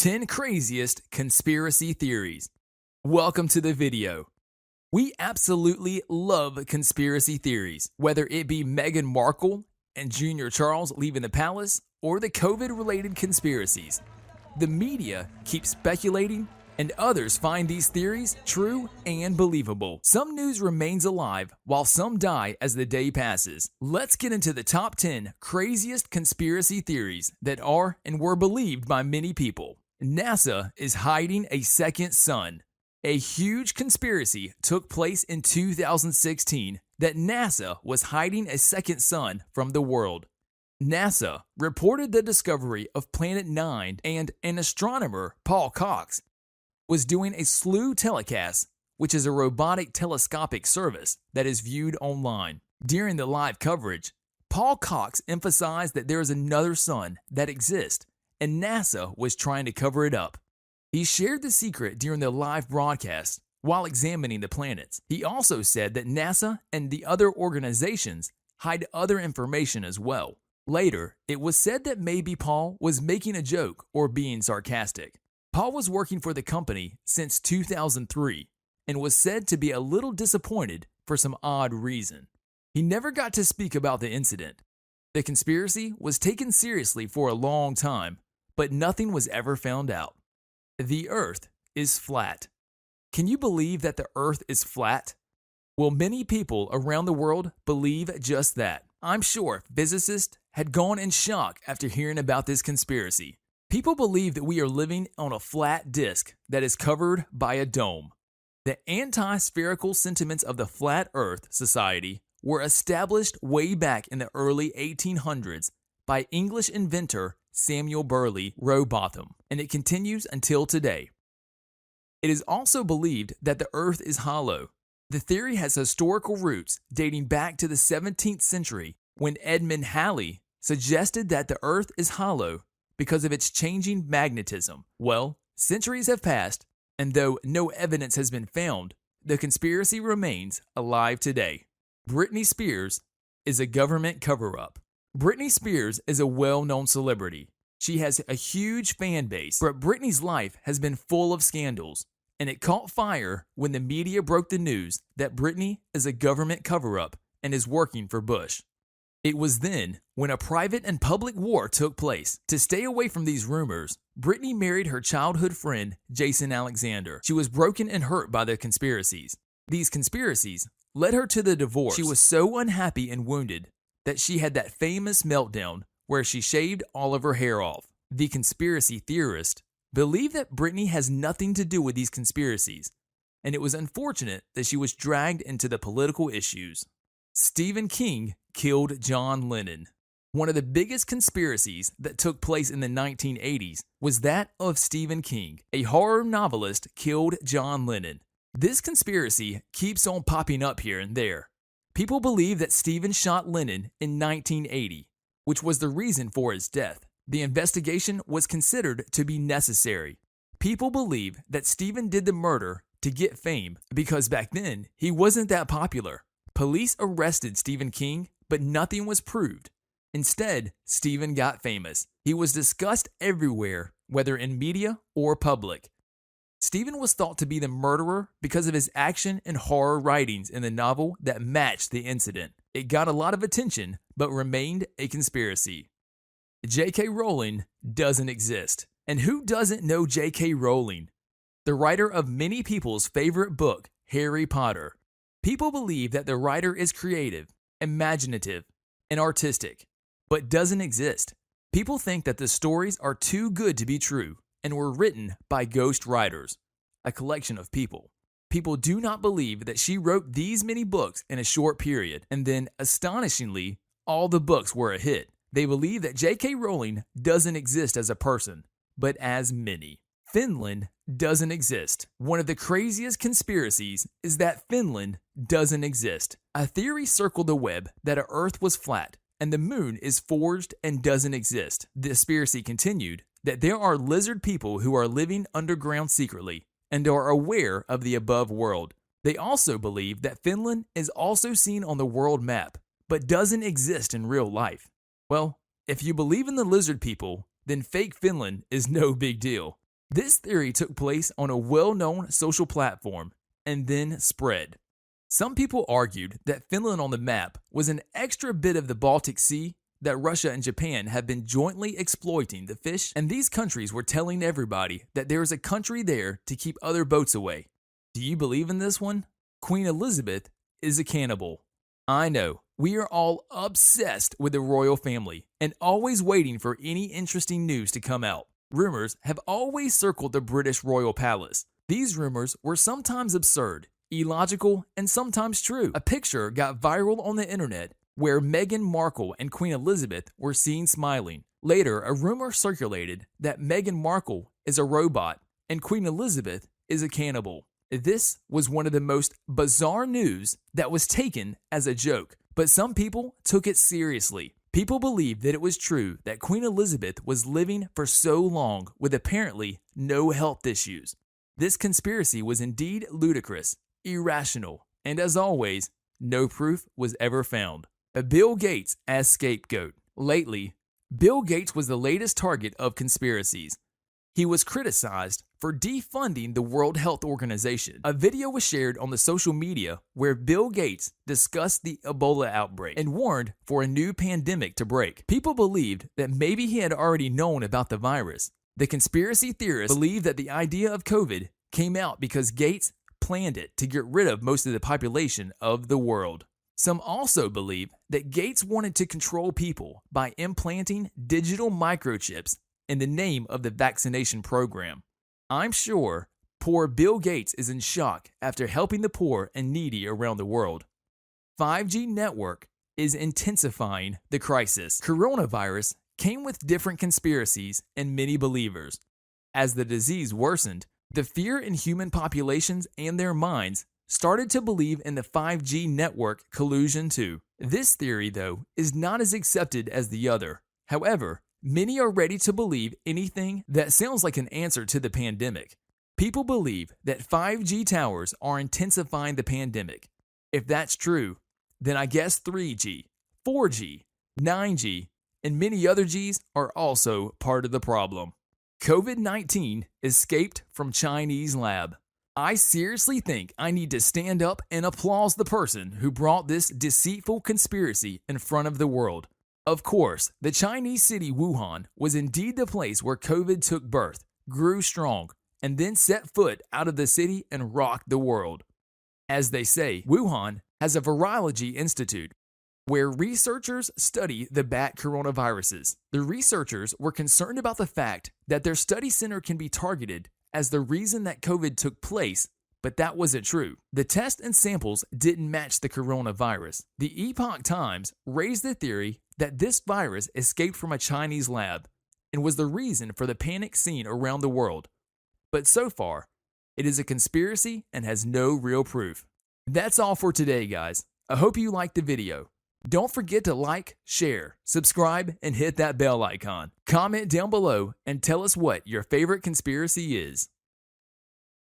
10 Craziest Conspiracy Theories. Welcome to the video. We absolutely love conspiracy theories, whether it be Meghan Markle and Jr. Charles leaving the palace or the COVID-related conspiracies. The media keeps speculating, and others find these theories true and believable. Some news remains alive while some die as the day passes. Let's get into the top 10 craziest conspiracy theories that are and were believed by many people. NASA is hiding a second sun. A huge conspiracy took place in 2016 that NASA was hiding a second sun from the world. NASA reported the discovery of Planet 9, and an astronomer, Paul Cox, was doing a slew telecast, which is a robotic telescopic service that is viewed online. During the live coverage, Paul Cox emphasized that there is another sun that exists, and NASA was trying to cover it up. He shared the secret during the live broadcast while examining the planets. He also said that NASA and the other organizations hide other information as well. Later, it was said that maybe Paul was making a joke or being sarcastic. Paul was working for the company since 2003 and was said to be a little disappointed for some odd reason. He never got to speak about the incident. The conspiracy was taken seriously for a long time, but nothing was ever found out. The Earth is flat. Can you believe that the Earth is flat? Well, many people around the world believe just that. I'm sure physicists had gone in shock after hearing about this conspiracy. People believe that we are living on a flat disk that is covered by a dome. The anti-spherical sentiments of the Flat Earth Society were established way back in the early 1800s by English inventor Samuel Burley Rowbotham, and it continues until today. It is also believed that the Earth is hollow. The theory has historical roots dating back to the 17th century when Edmund Halley suggested that the Earth is hollow because of its changing magnetism. Well, centuries have passed, and though no evidence has been found, the conspiracy remains alive today. Britney Spears is a government cover-up. Britney Spears is a well-known celebrity. She has a huge fan base, but Britney's life has been full of scandals, and it caught fire when the media broke the news that Britney is a government cover-up and is working for Bush. It was then when a private and public war took place. To stay away from these rumors, Britney married her childhood friend, Jason Alexander. She was broken and hurt by the conspiracies. These conspiracies led her to the divorce. She was so unhappy and wounded that she had that famous meltdown where she shaved all of her hair off. The conspiracy theorists believe that Britney has nothing to do with these conspiracies, and it was unfortunate that she was dragged into the political issues. Stephen King killed John Lennon. One of the biggest conspiracies that took place in the 1980s was that of Stephen King. A horror novelist killed John Lennon. This conspiracy keeps on popping up here and there. People believe that Stephen shot Lennon in 1980, which was the reason for his death. The investigation was considered to be necessary. People believe that Stephen did the murder to get fame because back then he wasn't that popular. Police arrested Stephen King, but nothing was proved. Instead, Stephen got famous. He was discussed everywhere, whether in media or public. Stephen was thought to be the murderer because of his action and horror writings in the novel that matched the incident. It got a lot of attention, but remained a conspiracy. J.K. Rowling doesn't exist. And who doesn't know J.K. Rowling? The writer of many people's favorite book, Harry Potter. People believe that the writer is creative, imaginative, and artistic, but doesn't exist. People think that the stories are too good to be true and were written by ghost writers, a collection of people. People do not believe that she wrote these many books in a short period, and then, astonishingly, all the books were a hit. They believe that J.K. Rowling doesn't exist as a person, but as many. Finland doesn't exist. One of the craziest conspiracies is that Finland doesn't exist. A theory circled the web that our Earth was flat and the moon is forged and doesn't exist. The conspiracy continued that there are lizard people who are living underground secretly and are aware of the above world. They also believe that Finland is also seen on the world map, but doesn't exist in real life. Well, if you believe in the lizard people, then fake Finland is no big deal. This theory took place on a well-known social platform and then spread. Some people argued that Finland on the map was an extra bit of the Baltic Sea that Russia and Japan have been jointly exploiting the fish, and these countries were telling everybody that there is a country there to keep other boats away. Do you believe in this one? Queen Elizabeth is a cannibal. I know, we are all obsessed with the royal family and always waiting for any interesting news to come out. Rumors have always circled the British royal palace. These rumors were sometimes absurd, illogical, and sometimes true. A picture got viral on the internet where Meghan Markle and Queen Elizabeth were seen smiling. Later, a rumor circulated that Meghan Markle is a robot and Queen Elizabeth is a cannibal. This was one of the most bizarre news that was taken as a joke, but some people took it seriously. People believed that it was true that Queen Elizabeth was living for so long with apparently no health issues. This conspiracy was indeed ludicrous, irrational, and as always, no proof was ever found. Bill Gates as scapegoat. Lately, Bill Gates was the latest target of conspiracies. He was criticized for defunding the World Health Organization. A video was shared on the social media where Bill Gates discussed the Ebola outbreak and warned for a new pandemic to break. People believed that maybe he had already known about the virus. The conspiracy theorists believe that the idea of COVID came out because Gates planned it to get rid of most of the population of the world. Some also believe that Gates wanted to control people by implanting digital microchips in the name of the vaccination program. I'm sure poor Bill Gates is in shock after helping the poor and needy around the world. 5G network is intensifying the crisis. Coronavirus came with different conspiracies and many believers. As the disease worsened, the fear in human populations and their minds started to believe in the 5G network collusion too. This theory, though, is not as accepted as the other. However, many are ready to believe anything that sounds like an answer to the pandemic. People believe that 5G towers are intensifying the pandemic. If that's true, then I guess 3G, 4G, 9G, and many other Gs are also part of the problem. COVID-19 escaped from Chinese lab. I seriously think I need to stand up and applaud the person who brought this deceitful conspiracy in front of the world. Of course, the Chinese city Wuhan was indeed the place where COVID took birth, grew strong, and then set foot out of the city and rocked the world. As they say, Wuhan has a virology institute where researchers study the bat coronaviruses. The researchers were concerned about the fact that their study center can be targeted as the reason that COVID took place, but that wasn't true. The test and samples didn't match the coronavirus. The Epoch Times raised the theory that this virus escaped from a Chinese lab and was the reason for the panic seen around the world. But so far, it is a conspiracy and has no real proof. That's all for today, guys. I hope you liked the video. Don't forget to like, share, subscribe, and hit that bell icon. Comment down below and tell us what your favorite conspiracy is.